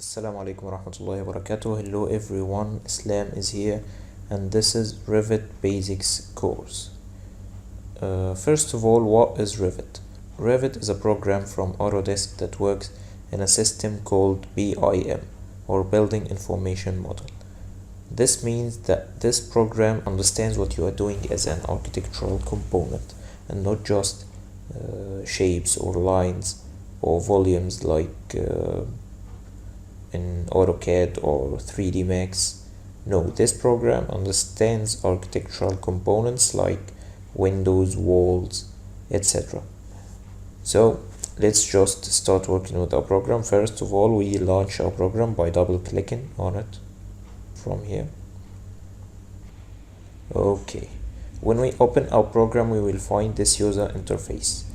Assalamu alaikum warahmatullahi wabarakatuh. Hello everyone, Eslam is here and this is Revit Basics course. First of all, what is Revit? Revit is a program from Autodesk that works in a system called BIM or Building Information Model. This means that this program understands what you are doing as an architectural component and not just shapes or lines or volumes like in AutoCAD or 3D Max. No, this program understands architectural components like windows, walls, etc. So let's just start working with our program. First of all, we launch our program by double clicking on it from here. Okay, when we open our program, we will find this user interface.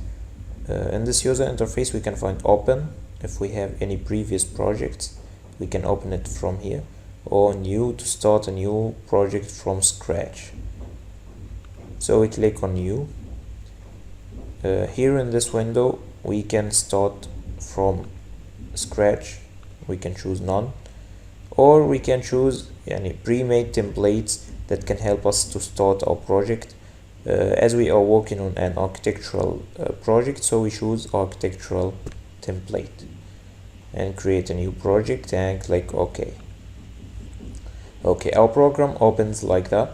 In this user interface, we can find open. If we have any previous projects, we can open it from here, or new to start a new project from scratch. So we click on new. Here in this window, we can start from scratch. We can choose none, or we can choose any pre-made templates that can help us to start our project. As we are working on an architectural project, so we choose architectural template and create a new project and click OK. Okay, our program opens like that.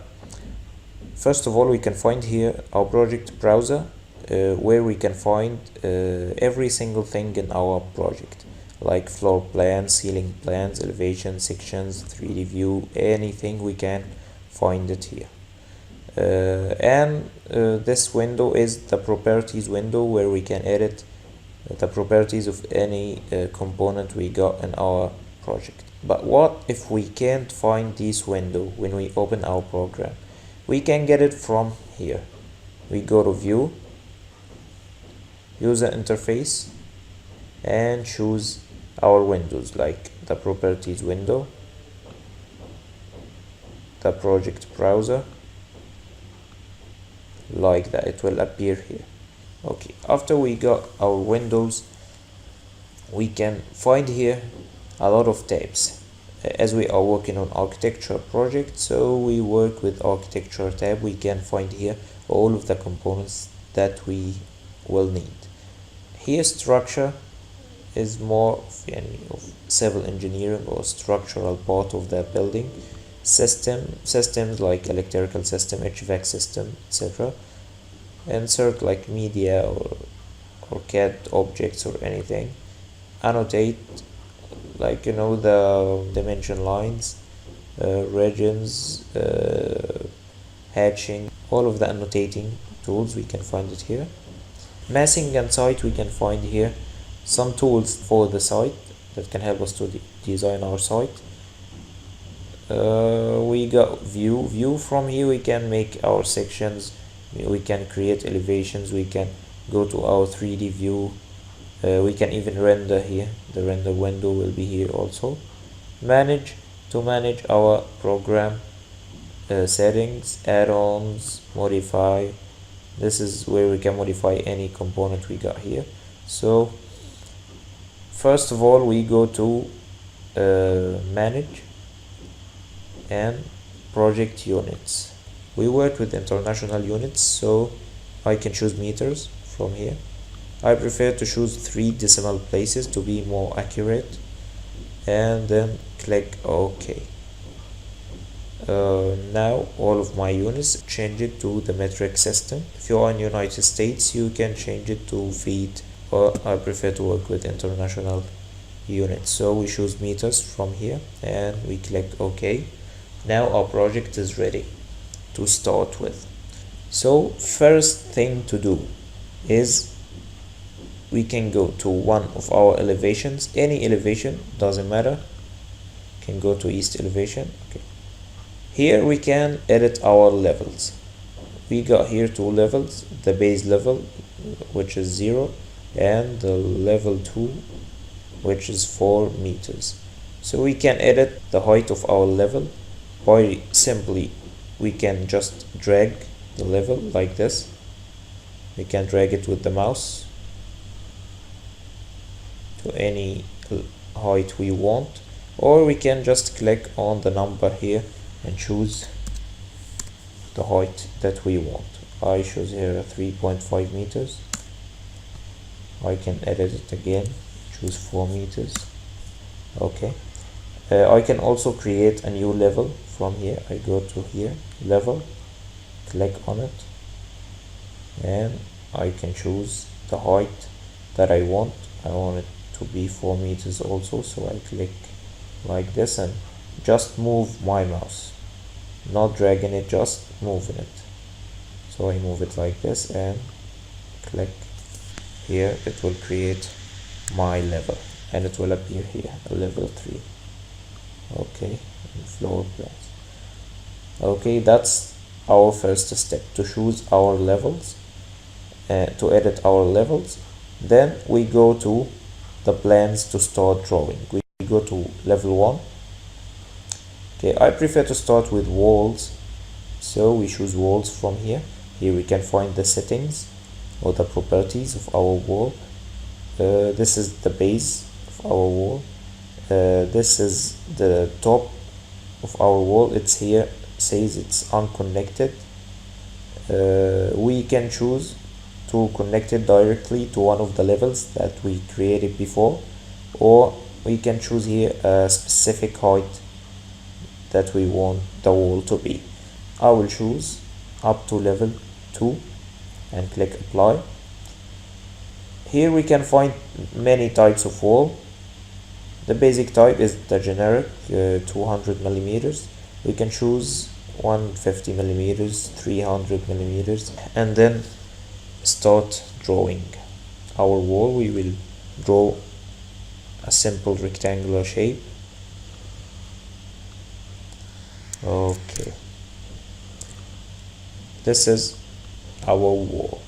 First of all, we can find here our project browser where we can find every single thing in our project, like floor plans, ceiling plans, elevation, sections, 3D view, anything we can find it here. This window is the properties window where we can edit the properties of any component we got in our project. But what if we can't find this window when we open our program? We can get it from here. We go to view, user interface, and choose our windows like the properties window, the project browser, like that. It will appear here. Okay, after we got our windows, we can find here a lot of tabs. As we are working on architecture project, so we work with architecture tab. We can find here all of the components that we will need. Here structure is more of civil engineering or structural part of the building. Systems like electrical system, HVAC system, etc. Insert like media or CAD objects or anything. Annotate like the dimension lines, regions, hatching, all of the annotating tools we can find it here. Massing and site, we can find here some tools for the site that can help us to design our site. We got view from here. We can make our sections, we can create elevations, we can go to our 3D view, we can even render here. The render window will be here also. Manage, to manage our program settings, add-ons, modify. This is where we can modify any component we got here. So first of all, we go to manage and project units. We work with international units, so I can choose meters from here. I prefer to choose 3 decimal places to be more accurate, and then click OK. Now all of my units, change it to the metric system. If you are in United States, you can change it to feet, or I prefer to work with international units, so we choose meters from here and we click OK. Now our project is ready to start with. So first thing to do is we can go to one of our elevations, any elevation, doesn't matter. Can go to east elevation. Okay, here we can edit our levels. We got here 2 levels, the base level, which is 0, and the level 2, which is 4 meters. So we can edit the height of our level by simply, we can just drag the level like this. We can drag it with the mouse to any height we want, or we can just click on the number here and choose the height that we want. I choose here 3.5 meters. I can edit it again, choose 4 meters. Okay. I can also create a new level from here. I go to here, level, click on it, and I can choose the height that I want. I want it to be 4 meters also, so I click like this and just move my mouse, not dragging it, just moving it. So I move it like this and click here. It will create my level and it will appear here, a level 3. Okay, and floor plans. Okay, that's our first step, to choose our levels, to edit our levels. Then we go to the plans to start drawing. We go to level 1. Okay, I prefer to start with walls, so we choose walls from here. Here we can find the settings or the properties of our wall. This is the base of our wall. This is the top of our wall. It's here, says it's unconnected. We can choose to connect it directly to one of the levels that we created before, or we can choose here a specific height that we want the wall to be. I will choose up to level 2 and click apply. Here we can find many types of wall. The basic type is the generic 200 millimeters. We can choose 150 millimeters, 300 millimeters, and then start drawing our wall. We will draw a simple rectangular shape. Okay, this is our wall.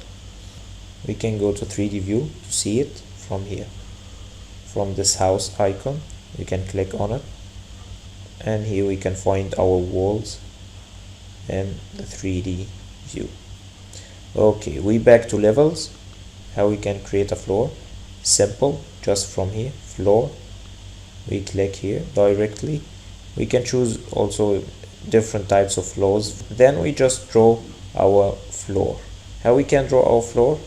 We can go to 3D view to see it from here. From this house icon, we can click on it, and here we can find our walls in the 3D view. Okay, we back to levels. How we can create a floor? Simple, just from here, floor. We click here directly. We can choose also different types of floors. Then we just draw our floor. How we can draw our floor?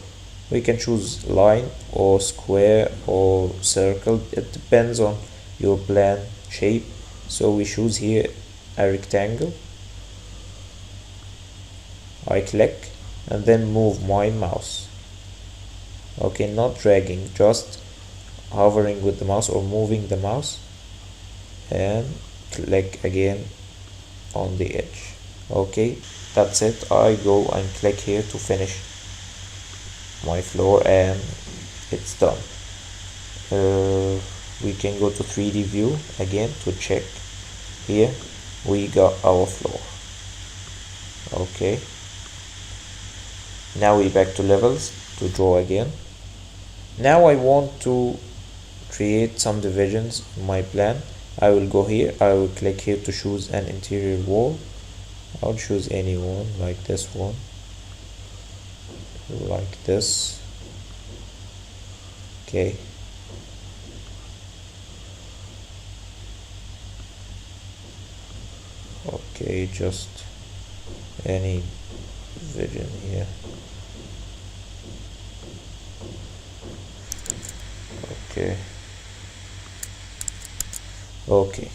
We can choose line or square or circle. It depends on your plan shape. So we choose here a rectangle. I click and then move my mouse. Okay, not dragging, just hovering with the mouse or moving the mouse, and click again on the edge. Okay, that's it. I go and click here to finish my floor and it's done. We can go to 3D view again to check. Here we got our floor. Okay, now we back to levels to draw again. Now I want to create some divisions in my plan. I will go here, I will click here to choose an interior wall. I'll choose any one, like this one, like this. Okay, okay, just any division here. Okay,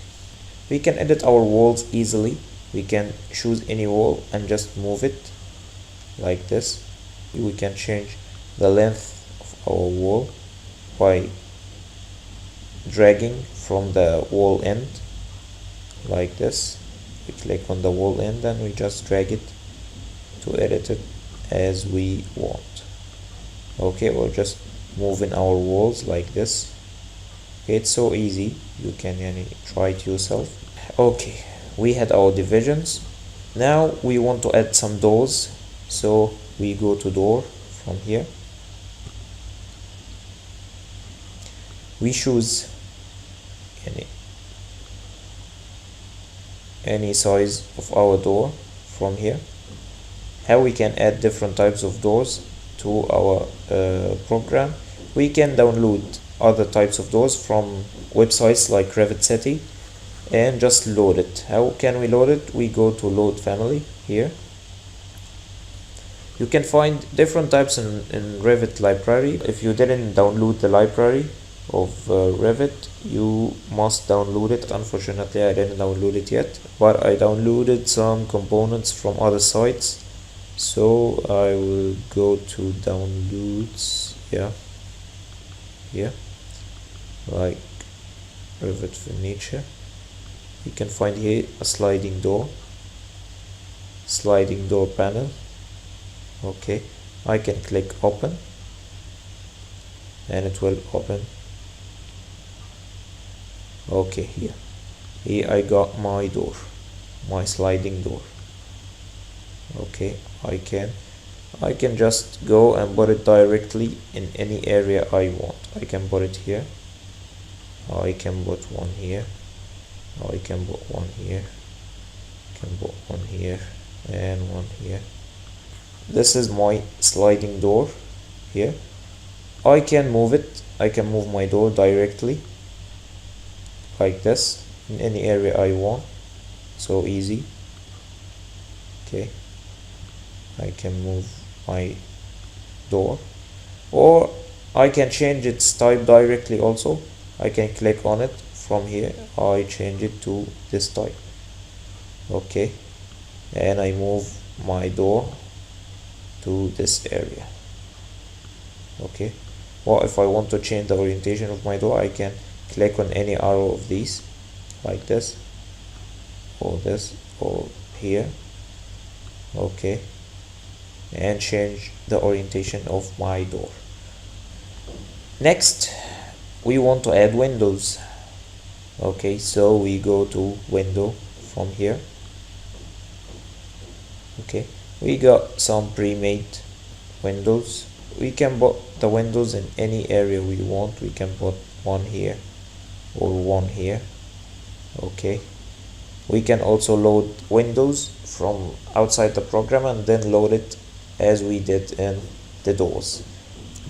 we can edit our walls easily. We can choose any wall and just move it like this. We can change the length of our wall by dragging from the wall end like this. We click on the wall end and we just drag it to edit it as we want. Okay, we're just moving our walls like this. Okay, it's so easy, you can try it yourself. Okay, we had our divisions. Now we want to add some doors, so we go to door from here. We choose any size of our door from here. How we can add different types of doors to our program? We can download other types of doors from websites like Revit City and just load it. How can we load it? We go to load family here. You can find different types in Revit library. If you didn't download the library of Revit, you must download it. Unfortunately, I didn't download it yet, but I downloaded some components from other sites. So I will go to downloads, here, like Revit furniture. You can find here a sliding door panel. Okay, I can click open and it will open. Okay, here I got my door, my sliding door. Okay, I can just go and put it directly in any area I want. I can put it here, I can put one here, I can put one here, I can put one here and one here. This is my sliding door here. I can move it. I can move my door directly like this in any area I want. So easy. Okay, I can move my door, or I can change its type directly also. I can click on it from here. I change it to this type. Okay, and I move my door to this area. Okay, or if I want to change the orientation of my door, I can click on any arrow of these, like this, or this, or here. Okay, and change the orientation of my door. Next, we want to add windows. Okay, so we go to window from here. Okay, we got some pre-made windows. We can put the windows in any area we want. We can put one here or one here. Okay, we can also load windows from outside the program and then load it as we did in the doors.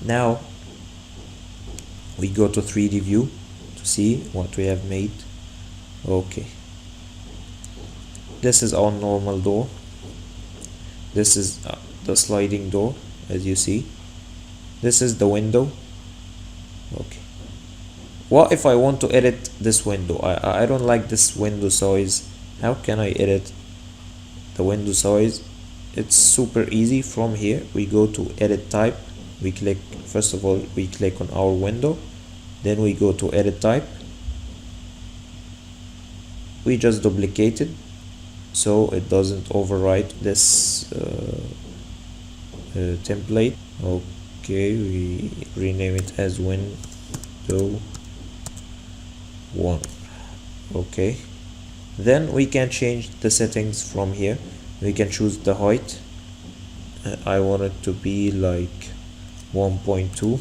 Now we go to 3D view to see what we have made. Okay, this is our normal door. This is the sliding door, as you see. This is the window. Okay, what if I want to edit this window? I don't like this window size. How can I edit the window size? It's super easy. From here we go to edit type. We click, first of all we click on our window, then we go to edit type. We just duplicate it so it doesn't overwrite this template. Okay, we rename it as window 1. Okay, then we can change the settings from here. We can choose the height. I want it to be like 1.2.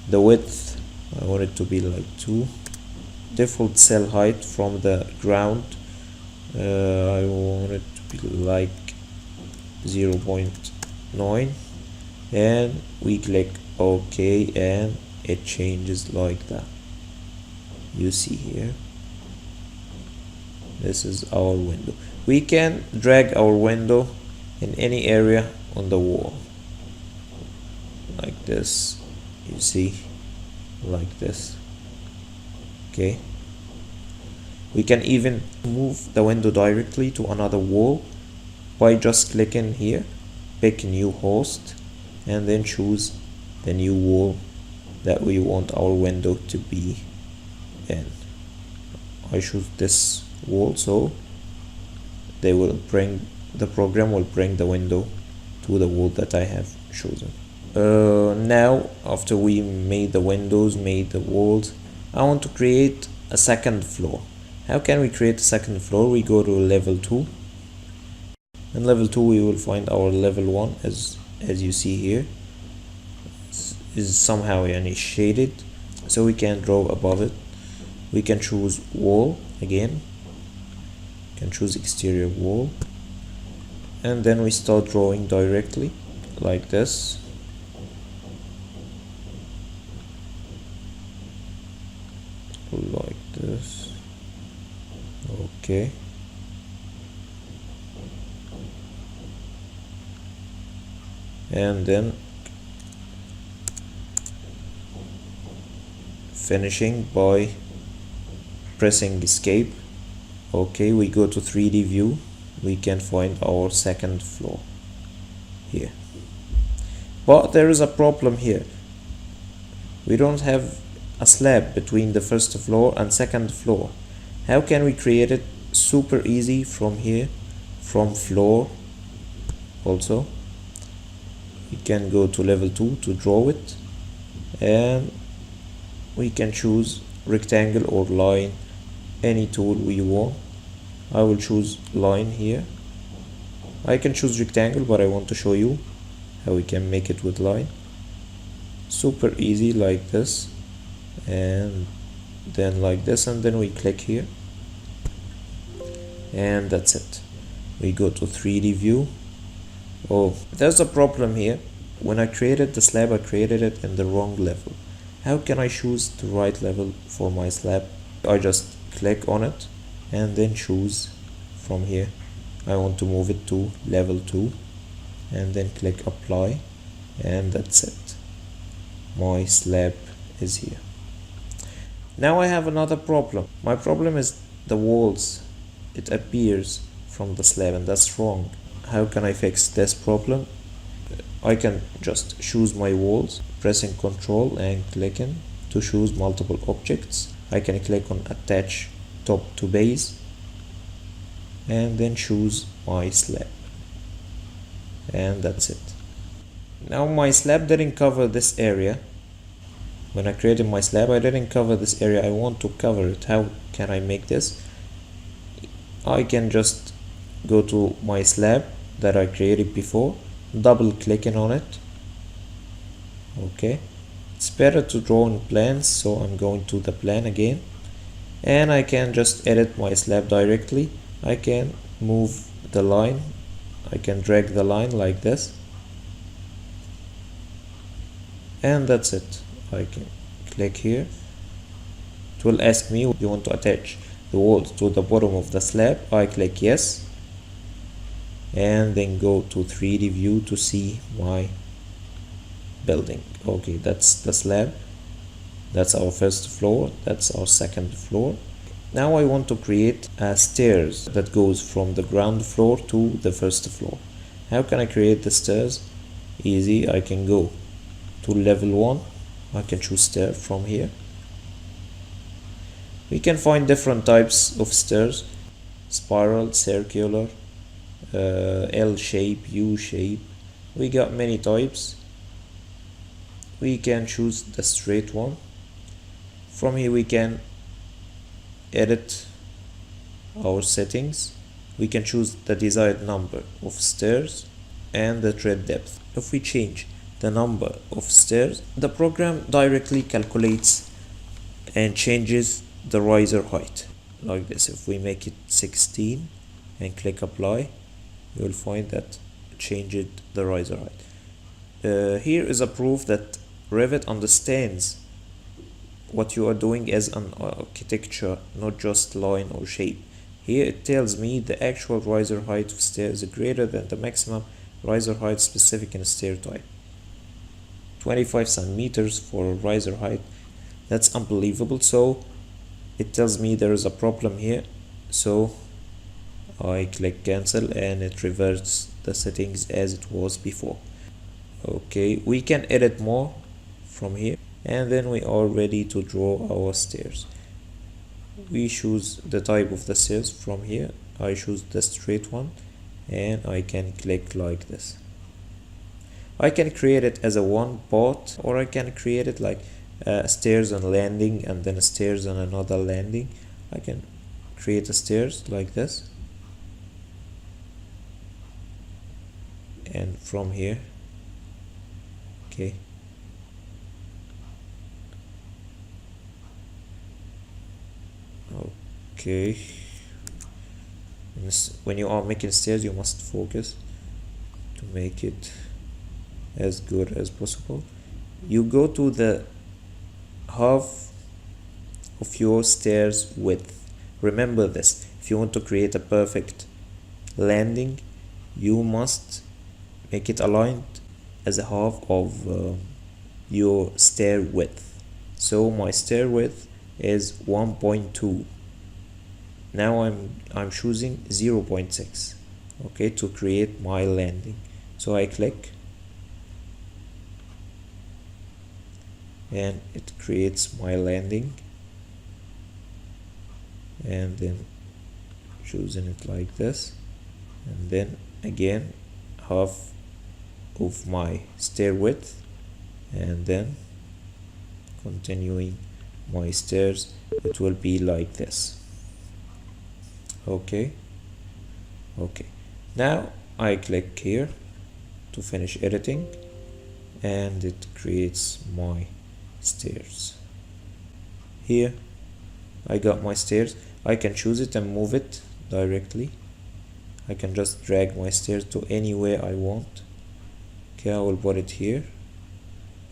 The width, I want it to be like 2. Default cell height from the ground, I want it to be like 0.9, and we click OK and it changes like that. You see here, this is our window. We can drag our window in any area on the wall like this, you see, like this. Okay, we can even move the window directly to another wall by just clicking here, pick new host, and then choose the new wall that we want our window to be in. I choose this wall, so the program will bring the window to the wall that I have chosen. Now after we made the windows, made the walls, I want to create a second floor. How can we create a second floor? We go to level 2. In level 2 we will find our level 1 as you see here. Is somehow shaded, so we can draw above it. We can choose wall again, can choose exterior wall, and then we start drawing directly like this. Okay, and then finishing by pressing escape. Okay, we go to 3D view. We can find our second floor here, but there is a problem here. We don't have a slab between the first floor and second floor. How can we create it super easy from here, from floor? Also we can go to level 2 to draw it, and we can choose rectangle or line, any tool we want. I will choose line here. I can choose rectangle, but I want to show you how we can make it with line. Super easy, like this, and then like this, and then we click here, and that's it. We go to 3D view. Oh, there's a problem here. When I created the slab, I created it in the wrong level. How can I choose the right level for my slab? I just click on it and then choose from here. I want to move it to level 2, and then click apply, and that's it. My slab is here. Now I have another problem. My problem is the walls. It appears from the slab, and that's wrong. How can I fix this problem? I can just choose my walls, pressing Ctrl and clicking to choose multiple objects. I can click on attach top to base, and then choose my slab, and that's it. Now my slab didn't cover this area. When I created my slab, I didn't cover this area. I want to cover it. How can I make this? I can just go to my slab that I created before, double clicking on it. Okay, it's better to draw in plans, so I'm going to the plan again, and I can just edit my slab directly. I can move the line. I can drag the line like this, and that's it. I can click here. It will ask me, you want to attach the walls to the bottom of the slab? I click yes, and then go to 3D view to see my building. Okay, that's the slab. That's our first floor. That's our second floor. Now I want to create stairs that goes from the ground floor to the first floor. How can I create the stairs? Easy. I can go to level 1. I can choose stair from here. We can find different types of stairs: spiral, circular, L shape, U shape. We got many types. We can choose the straight one. From here we can edit our settings. We can choose the desired number of stairs and the tread depth. If we change the number of stairs, the program directly calculates and changes the riser height like this. If we make it 16 and click apply, you will find that it changed the riser height. Here is a proof that Revit understands what you are doing as an architecture, not just line or shape. Here it tells me the actual riser height of stairs is greater than the maximum riser height specific in stair type. 25 centimeters for a riser height. That's unbelievable. So it tells me there is a problem here. So I click cancel, and it reverts the settings as it was before. Okay, we can edit more from here, and then we are ready to draw our stairs. We choose the type of the stairs from here. I choose the straight one, and I can click like this. I can create it as a one part, or I can create it like stairs and landing, and then stairs and another landing. I can create a stairs like this, and from here, okay, okay. When you are making stairs, you must focus to make it as good as possible. You go to the half of your stairs width. Remember this: if you want to create a perfect landing, you must make it aligned as a half of your stair width. So my stair width is 1.2. Now I'm choosing 0.6, okay, to create my landing. So I click and it creates my landing, and then choosing it like this, and then again half of my stair width, and then continuing my stairs, it will be like this. Okay, now I click here to finish editing, and it creates my stairs. Here I got my stairs. I can choose it and move it directly. I can just drag my stairs to anywhere I want. Okay, I will put it here,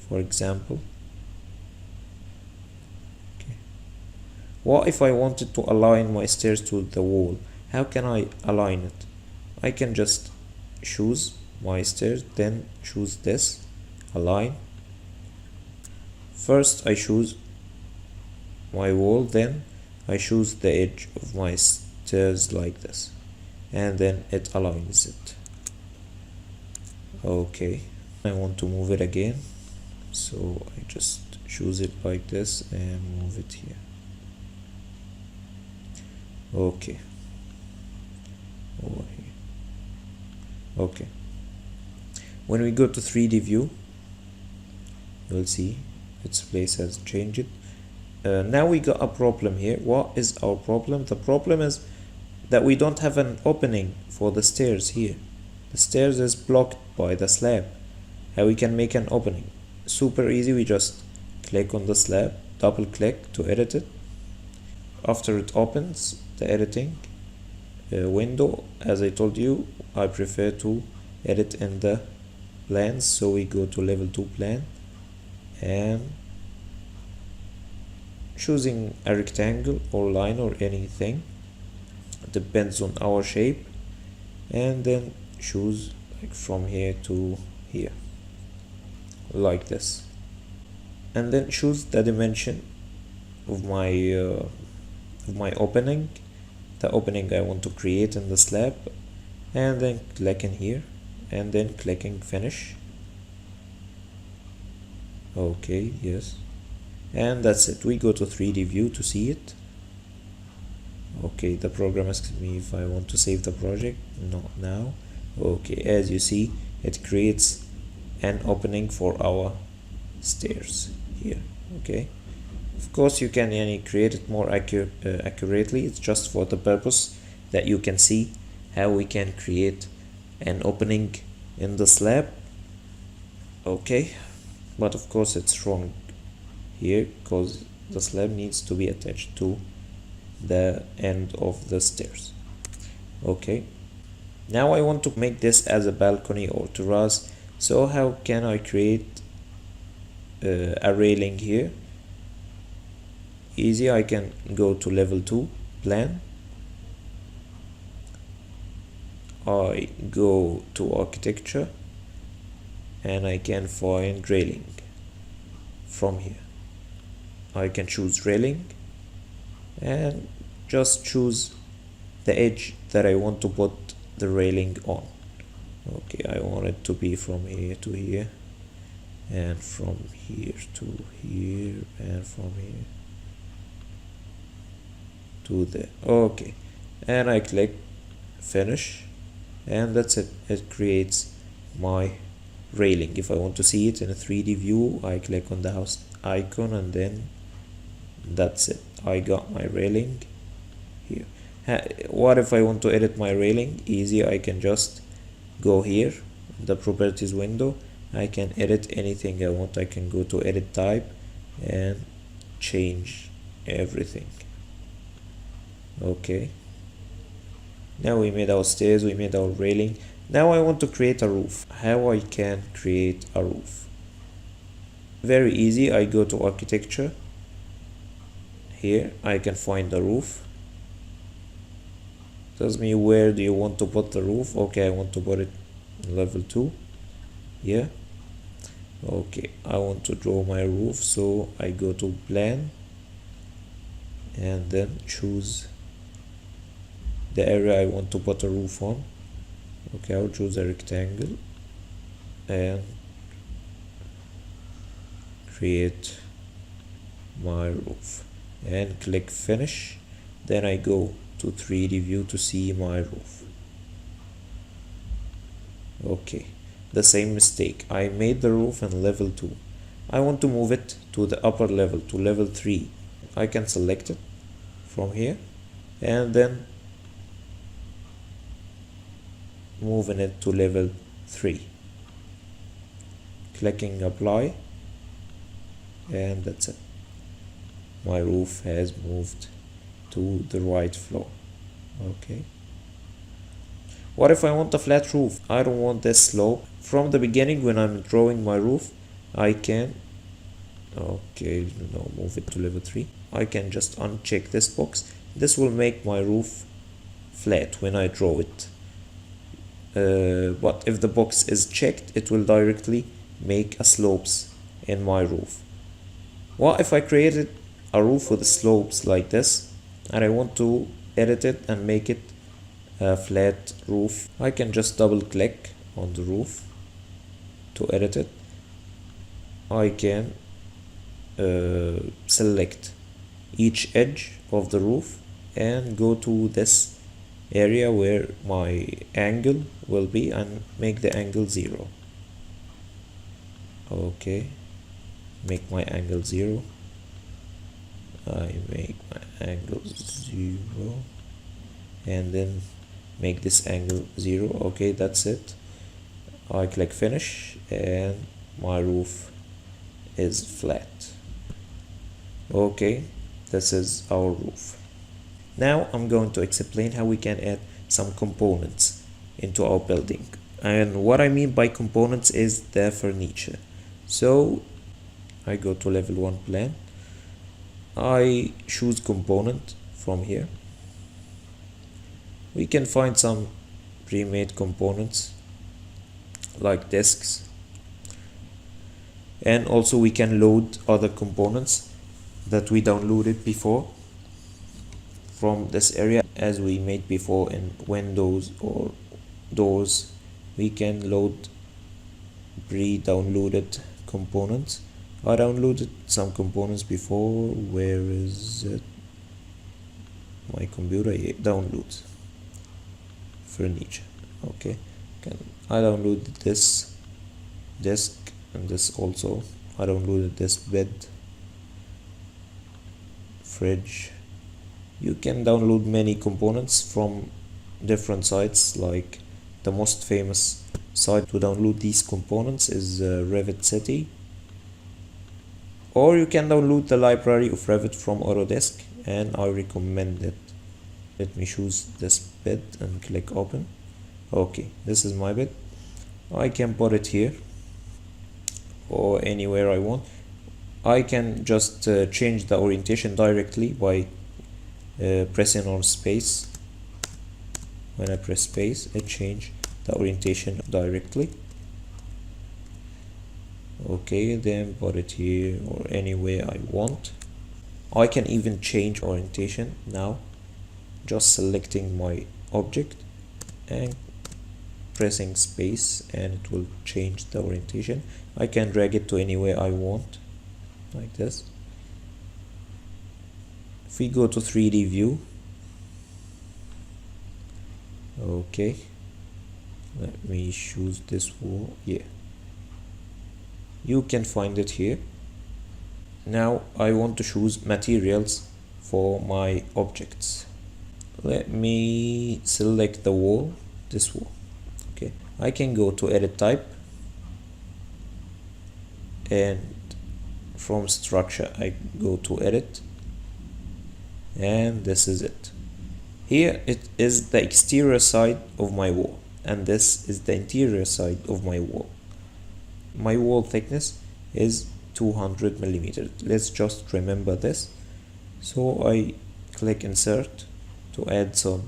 for example. Okay. What if I wanted to align my stairs to the wall? How can I align it? I can just choose my stairs, then choose this, align. First I choose my wall, then I choose the edge of my stairs like this, and then it aligns it. Okay, I want to move it again, so I just choose it like this and move it here. Okay, over here. Okay, when we go to 3D view, you'll see its place has changed. Now we got a problem here. What is our problem? The problem is that we don't have an opening for the stairs here. The stairs is blocked by the slab. How we can make an opening? Super easy. We just click on the slab, double click to edit it. After it opens the editing window, as I told you, I prefer to edit in the plans, so we go to level 2 plan and choosing a rectangle or line or anything, depends on our shape, and then choose like from here to here like this, and then choose the dimension of my opening, the opening I want to create in the slab, and then click in here and then clicking finish. Okay, yes, and that's it. We go to 3D view to see it. Okay, the program asks me if I want to save the project. Not now. Okay, as you see, it creates an opening for our stairs here. Okay, of course you can create it more accurately. It's just for the purpose that you can see how we can create an opening in the slab. Okay, but of course it's wrong here because the slab needs to be attached to the end of the stairs. Okay, now I want to make this as a balcony or terrace. So how can I create a railing here? Easy. I can go to level 2 plan, I go to architecture, and I can find railing. From here I can choose railing and just choose the edge that I want to put the railing on. Okay, I want it to be from here to here, and from here to here, and from here to there. Okay, and I click finish, and that's it. It creates my railing. If I want to see it in a 3D view, I click on the house icon, and then that's it. I got my railing here. What if I want to edit my railing? Easy. I can just go here, the properties window. I can edit anything I want. I can go to edit type and change everything. Okay, now we made our stairs, we made our railing. Now I want to create a roof. How I can create a roof? Very easy. I go to architecture. Here I can find the roof. tells me where do you want to put the roof. Okay, I want to put it in level 2. Yeah. Okay, I want to draw my roof, so I go to plan and then choose the area I want to put a roof on. Okay, I'll choose a rectangle and create my roof and click finish. Then I go to 3D view to see my roof. Okay, the same mistake. I made the roof in level 2. I want to move it to the upper level, to level 3. I can select it from here and then moving it to level 3. Clicking apply, and that's it. My roof has moved to the right floor. Okay. What if I want a flat roof? I don't want this slope. From the beginning, when I'm drawing my roof, I can, okay, no, move it to level 3. I can just uncheck this box. This will make my roof flat when I draw it. But if the box is checked, it will directly make a slopes in my roof. What if I created a roof with slopes like this and I want to edit it and make it a flat roof? I can just double click on the roof to edit it. I can select each edge of the roof and go to this area where my angle will be and make the angle 0. Okay, make my angle 0. I make my angle 0 and then make this angle 0. Okay, that's it. I click finish and my roof is flat. Okay, this is our roof. Now I'm going to explain how we can add some components into our building. And what I mean by components is the furniture. So I go to level 1 plan. I choose component from here. We can find some pre-made components like discs, and also we can load other components that we downloaded before from this area. As we made before in windows or doors, we can load pre-downloaded components. I downloaded some components before. Where is it? My computer. Yeah, download furniture. Okay, I downloaded this desk and this also. I downloaded this bed, fridge. You can download many components from different sites. Like the most famous site to download these components is Revit City, or you can download the library of Revit from Autodesk, and I recommend it. Let me choose this bed and click open. Okay, this is my bed. I can put it here or anywhere I want. I can just change the orientation directly by pressing on space. When I press space, it changes the orientation directly. Okay, then put it here or anywhere I want. I can even change orientation now, just selecting my object and pressing space, and it will change the orientation. I can drag it to anywhere I want, like this. If we go to 3D view, okay, let me choose this wall. Yeah, you can find it here. Now I want to choose materials for my objects. Let me select the wall, this wall. Okay, I can go to edit type, and from structure I go to edit, and this is it. Here it is the exterior side of my wall, and this is the interior side of my wall. My wall thickness is 200 millimeters. Let's just remember this. So I click insert to add some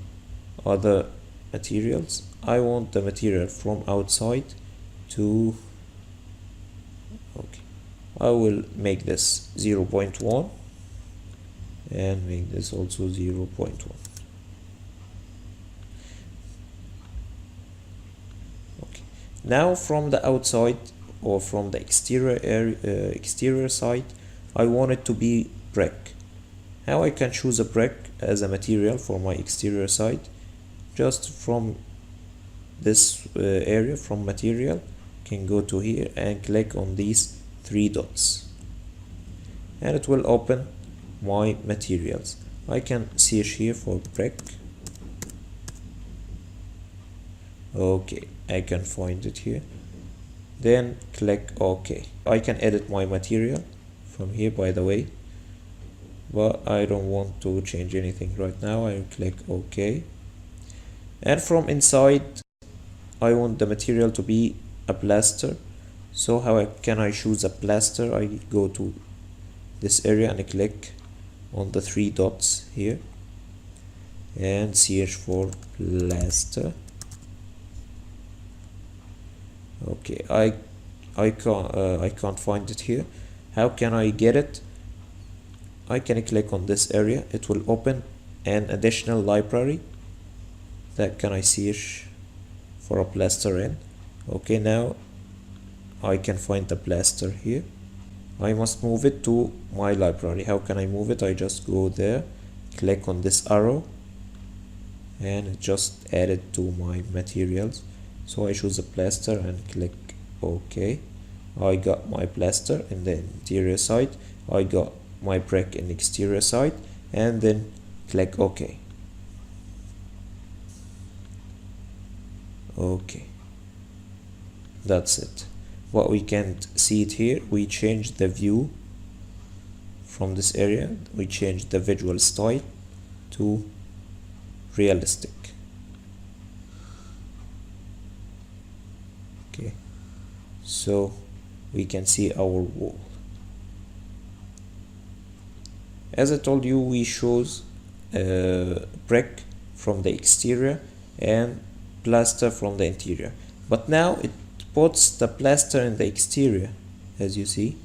other materials. I want the material from outside to, okay, I will make this 0.1 and make this also 0.1. Okay, now from the outside or from the exterior area, exterior side, I want it to be brick. How I can choose a brick as a material for my exterior side? Just from this area, from material, can go to here and click on these 3 dots, and it will open my materials. I can search here for brick. Okay, I can find it here. Then click OK. I can edit my material from here, by the way, but I don't want to change anything right now. I click OK, and from inside I want the material to be a plaster. So how can I choose a plaster? I go to this area and I click on the 3 dots here and search for plaster. Okay, I can't find it here. How can I get it? I can click on this area. It will open an additional library that can I search for a plaster in. Okay, now I can find the plaster here. I must move it to my library. How can I move it? I just go there, click on this arrow, and just add it to my materials. So I choose a plaster and click OK. I got my plaster in the interior side. I got my brick in the exterior side, and then click OK. Okay, that's it. What we can't see it here, we changed the view from this area. We changed the visual style to realistic. Okay, so we can see our wall. As I told you, we chose brick from the exterior and plaster from the interior, but now it puts the plaster in the exterior. As you see,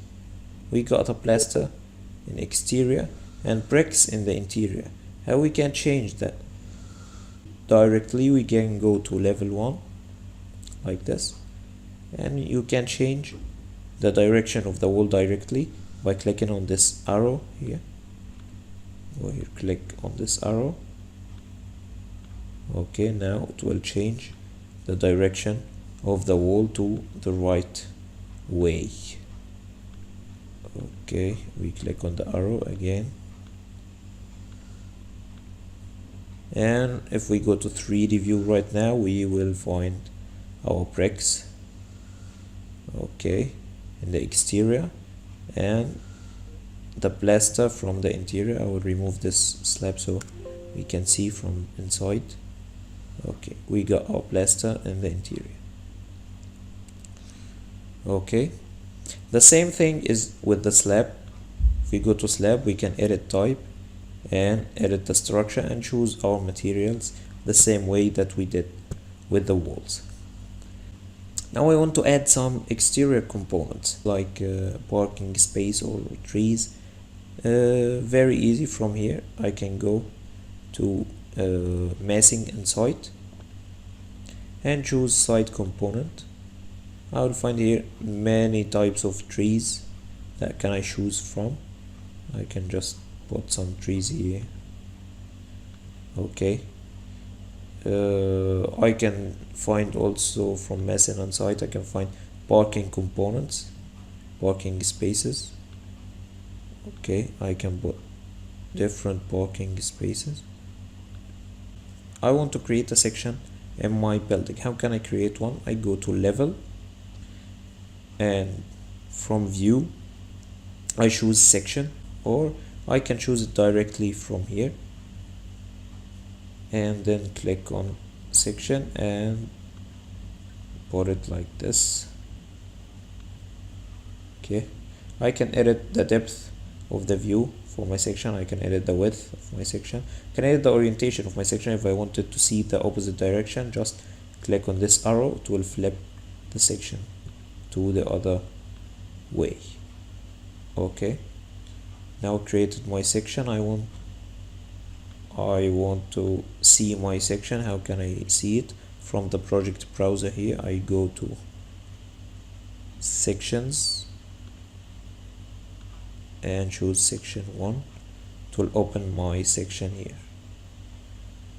we got a plaster in exterior and bricks in the interior. How we can change that? Directly we can go to level 1 like this, and you can change the direction of the wall directly by clicking on this arrow here. Go here, click on this arrow. Okay, now it will change the direction of the wall to the right way. Okay, we click on the arrow again, and if we go to 3D view right now, we will find our bricks, okay, in the exterior, and the plaster from the interior. I will remove this slab so we can see from inside. Okay, we got our plaster in the interior. Okay, the same thing is with the slab. If we go to slab, we can edit type and edit the structure and choose our materials the same way that we did with the walls. Now I want to add some exterior components like parking space or trees. Very easy. From here I can go to massing inside and choose side component. I will find here many types of trees that can I choose from. I can just put some trees here. Okay, I can find also from massing inside, I can find parking components, parking spaces. Okay, I can put different parking spaces. I want to create a section in my building. How can I create one? I go to level, and from view I choose section, or I can choose it directly from here and then click on section and put it like this. Okay, I can edit the depth of the view for my section. I can edit the width of my section. I can edit the orientation of my section. If I wanted to see the opposite direction, just click on this arrow. It will flip the section to the other way. Okay, now created my section. I want to see my section. How can I see it? From the project browser here, I go to sections and choose section 1. It will open my section here.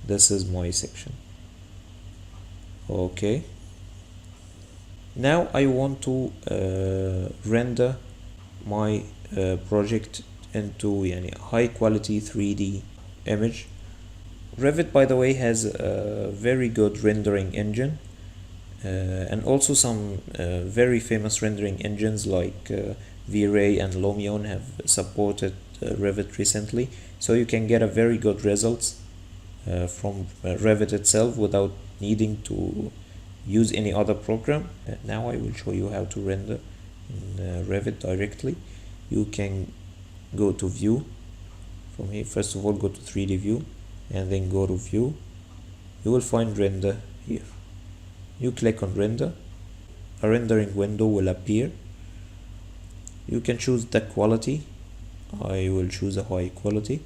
This is my section. Okay, now I want to render my project into high quality 3D image. Revit, by the way, has a very good rendering engine, and also some very famous rendering engines like V-Ray and Lumion have supported Revit recently, so you can get a very good results from Revit itself without needing to use any other program. Now I will show you how to render in Revit directly. You can go to view from here. First of all, go to 3D view and then go to view. You will find render here. You click on render. A rendering window will appear. You can choose the quality. I will choose a high quality.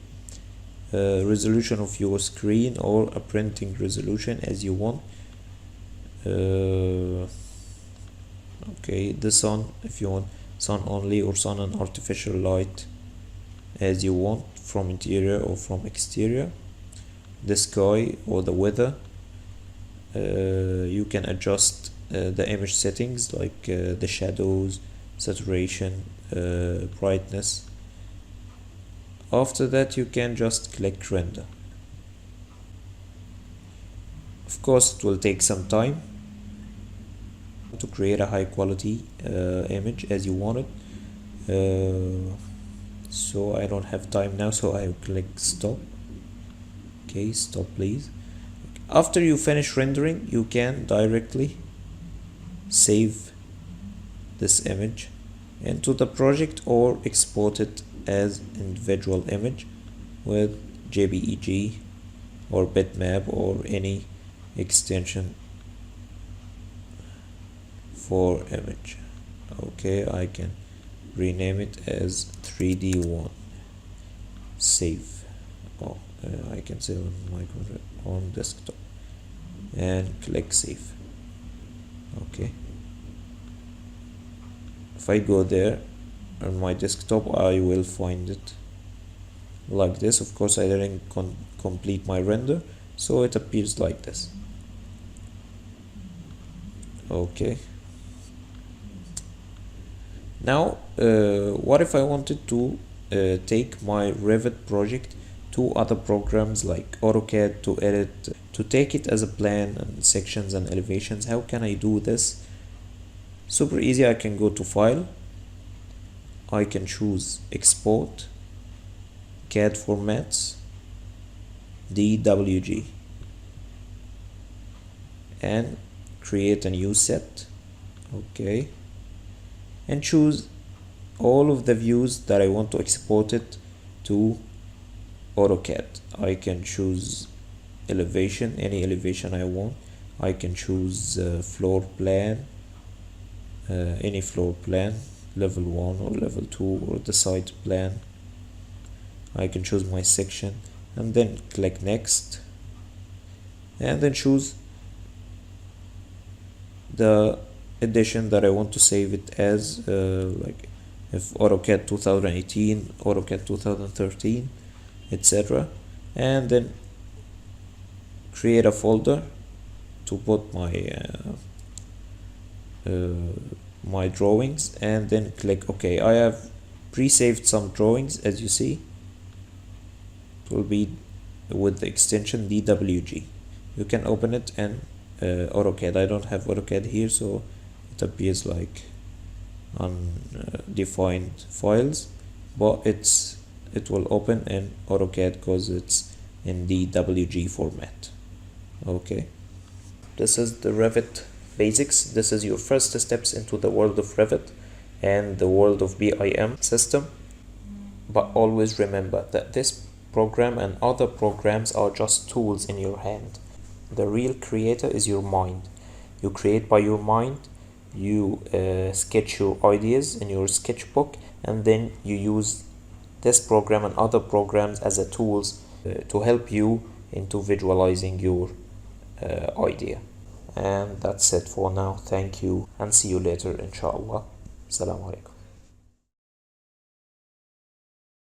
Resolution of your screen or a printing resolution as you want. Okay, the sun, if you want sun only or sun and artificial light as you want, from interior or from exterior. The sky or the weather. You can adjust the image settings like the shadows, saturation, brightness. After that, you can just click render. Of course, it will take some time to create a high quality image as you want it. So I don't have time now, so I will click stop. Okay, stop please. After you finish rendering, you can directly save this image into the project or export it as individual image with JPEG or bitmap or any extension for image. Okay, I can rename it as 3D1. Save. I can save on my computer on desktop and click save. Okay, if I go there on my desktop, I will find it like this. Of course, I didn't complete my render, so it appears like this. Okay, now what if I wanted to take my Revit project to other programs like AutoCAD to edit, to take it as a plan and sections and elevations? How can I do this? Super easy. I can go to file, I can choose export, CAD formats, DWG, and create a new set. Okay, and choose all of the views that I want to export it to AutoCAD. I can choose elevation, any elevation I want. I can choose floor plan, any floor plan, level 1 or level 2, or the side plan. I can choose my section and then click next, and then choose the edition that I want to save it as, like if AutoCAD 2018, AutoCAD 2013, etc. And then create a folder to put my drawings, and then click OK. I have pre-saved some drawings, as you see. It will be with the extension DWG. You can open it in AutoCAD. I don't have AutoCAD here, so it appears like undefined files, but it will open in AutoCAD because it's in DWG format. Okay, this is the Revit basics. This is your first steps into the world of Revit and the world of BIM system. But always remember that this program and other programs are just tools in your hand. The real creator is your mind. You create by your mind, you sketch your ideas in your sketchbook, and then you use this program and other programs as a tools to help you into visualizing your idea. And that's it for now. Thank you and see you later inshallah. Assalamu alaikum.